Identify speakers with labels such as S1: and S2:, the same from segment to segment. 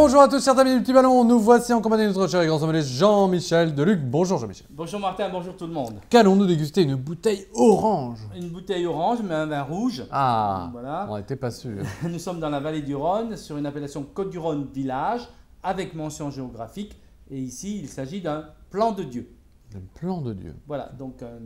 S1: Bonjour à tous, chers amis du petit ballon. Nous voici en compagnie de notre cher et grand sommelier Jean-Michel Deluc. Bonjour Jean-Michel.
S2: Bonjour Martin, bonjour tout le monde.
S1: Qu'allons-nous déguster? Une bouteille orange.
S2: Une bouteille orange, mais un vin rouge.
S1: Ah,
S2: voilà.
S1: On n'était pas sûr.
S2: Nous sommes dans la vallée du Rhône, sur une appellation Côte-du-Rhône Village, avec mention géographique. Et ici, il s'agit d'un plan de Dieu.
S1: Le plan de Dieu.
S2: Voilà, donc un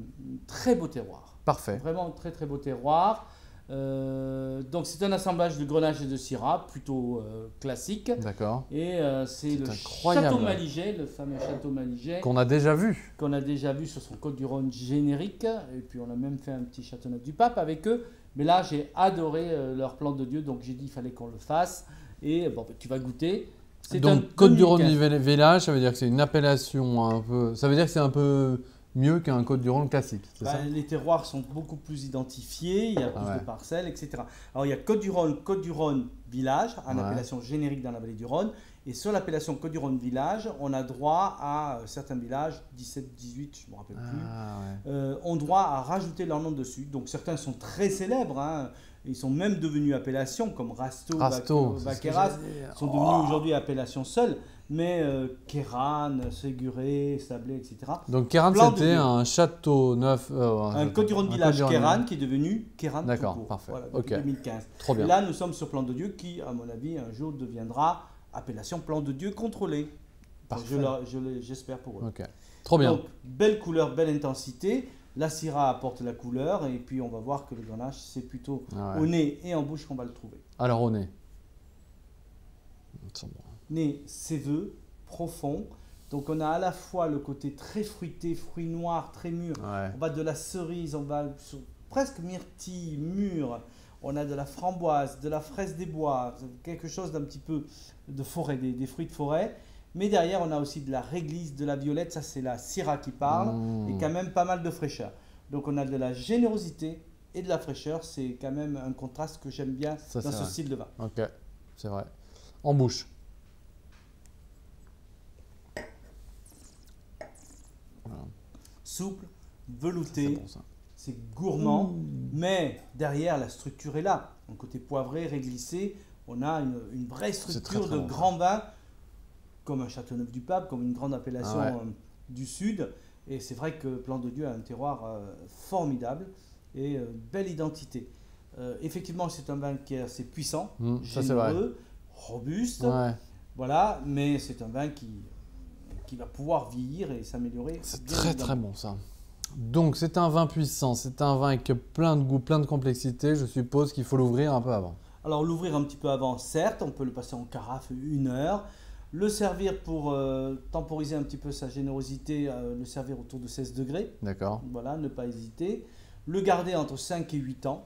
S2: très beau terroir.
S1: Parfait.
S2: Vraiment un très très beau terroir. Donc c'est un assemblage de grenache et de syrah, plutôt classique.
S1: D'accord.
S2: Et c'est le
S1: incroyable.
S2: château Malijai, le fameux château Malijai.
S1: Qu'on a déjà vu.
S2: Qu'on a déjà vu sur son Côte-du-Rhône générique. Et puis on a même fait un petit Châteauneuf du Pape avec eux. Mais là, j'ai adoré leur plan de Dieu, donc j'ai dit qu'il fallait qu'on le fasse. Et bon, tu vas goûter.
S1: Donc Côte-du-Rhône Village, ça veut dire que c'est une appellation un peu... Ça veut dire que c'est un peu mieux qu'un Côte-du-Rhône classique, c'est ça?
S2: Les terroirs sont beaucoup plus identifiés, il y a plus de parcelles, etc. Alors il y a Côte-du-Rhône Village, en appellation générique dans la vallée du Rhône. Et sur l'appellation Côte-du-Rhône Village, on a droit à certains villages, 17, 18, je ne me rappelle plus, ont droit à rajouter leur nom dessus. Donc certains sont très célèbres, hein. Ils sont même devenus appellations, comme Rasto, Vaqueras, sont devenus aujourd'hui appellations seules. Mais Kéran, Séguré, Sablé, etc.
S1: Donc Kéran, c'était un château neuf.
S2: Un Côte-du-Rhône Village Kéran qui est devenu Kéran.
S1: D'accord, parfait.
S2: Voilà, depuis 2015.
S1: Trop bien.
S2: Et là, nous sommes sur Plan de Dieu qui, à mon avis, un jour deviendra appellation Plan de Dieu contrôlé. J'espère pour eux.
S1: Ok. Trop bien.
S2: Donc, belle couleur, belle intensité. La syrah apporte la couleur et puis on va voir que le grenache, c'est plutôt au nez et en bouche qu'on va le trouver. Alors
S1: au nez.
S2: Nez séveux, profond. Donc on a à la fois le côté très fruité, fruits noirs, très mûrs. On va de la cerise, on va sur presque myrtille, mûre. On a de la framboise, de la fraise des bois, quelque chose d'un petit peu de forêt, des fruits de forêt. Mais derrière, on a aussi de la réglisse, de la violette. Ça, c'est la syrah qui parle. Et quand même pas mal de fraîcheur. Donc on a de la générosité et de la fraîcheur. C'est quand même un contraste que j'aime bien dans ce style de vin.
S1: Ok, c'est vrai. En bouche.
S2: Voilà. Souple, velouté, c'est gourmand, mais derrière la structure est là. Un côté poivré, réglissé, on a une vraie structure de grand vin, comme un Châteauneuf du Pape, comme une grande appellation du Sud. Et c'est vrai que Plan de Dieu a un terroir formidable et belle identité. Effectivement, c'est un vin qui est assez puissant, généreux, robuste. Voilà, mais c'est un vin qui va pouvoir vieillir et s'améliorer.
S1: C'est très bon ça. Donc c'est un vin puissant, c'est un vin avec plein de goût, plein de complexité. Je suppose qu'il faut l'ouvrir un peu avant.
S2: Alors l'ouvrir un petit peu avant, certes, on peut le passer en carafe 1 heure. Le servir pour temporiser un petit peu sa générosité, le servir autour de 16 degrés.
S1: D'accord.
S2: Voilà, ne pas hésiter. Le garder entre 5 et 8 ans.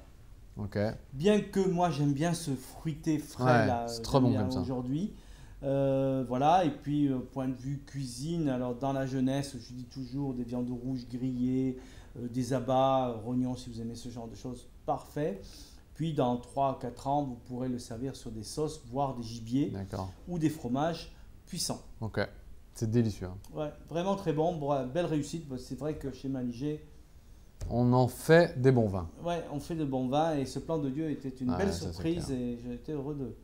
S1: Ok.
S2: Bien que moi j'aime bien ce fruité frais là,
S1: c'est trop bon comme ça
S2: aujourd'hui. Voilà, et puis point de vue cuisine, alors dans la jeunesse, je dis toujours des viandes rouges grillées, des abats, rognons si vous aimez ce genre de choses, parfait. Puis dans 3 à 4 ans, vous pourrez le servir sur des sauces, voire des gibiers ou des fromages puissants.
S1: Ok, c'est délicieux.
S2: Ouais, vraiment très bon, belle réussite. C'est vrai que chez Malijai,
S1: on en fait des bons vins.
S2: Ouais, on fait de bons vins et ce plan de Dieu était une belle surprise et j'ai été heureux de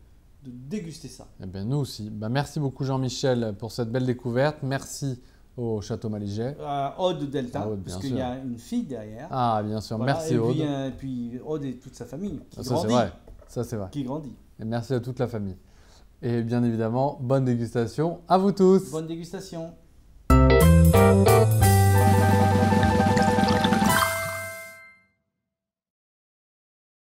S2: déguster ça.
S1: Eh bien, nous aussi. Bah, merci beaucoup Jean-Michel pour cette belle découverte. Merci au Château Malijai.
S2: Aude Delta, parce qu'il y a une fille derrière.
S1: Ah, bien sûr. Voilà. Merci Aude.
S2: Et puis Aude et toute sa famille qui grandit.
S1: C'est vrai. Ça, c'est vrai.
S2: Qui grandit.
S1: Et merci à toute la famille. Et bien évidemment, bonne dégustation à vous tous.
S2: Bonne dégustation.